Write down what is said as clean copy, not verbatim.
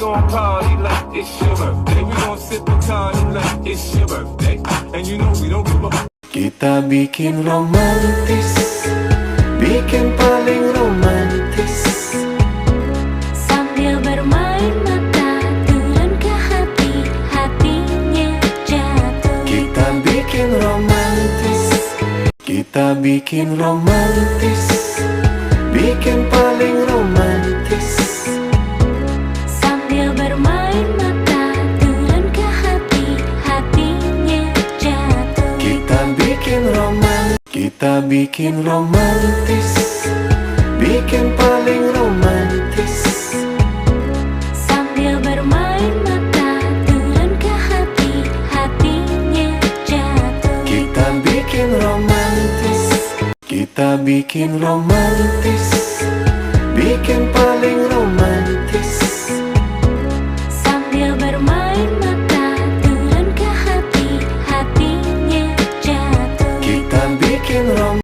gon' party like it's your birthday. We gon' sip Bacardi like it's your birthday. And you know we don't give a. Kita bikin romantis, bikin paling romantis. Sambil bermain mata, turun ke hati, hatinya jatuh. Kita bikin romantis, kita bikin romantis, bikin paling romantis. Sambil bermain mata, turun ke hati, hatinya jatuh. Kita bikin romantis, kita bikin romantis, bikin paling romantis. Sambil bermain mata, turun ke hati, hatinya jatuh. Kita bikin romantis, kita bikin romantis,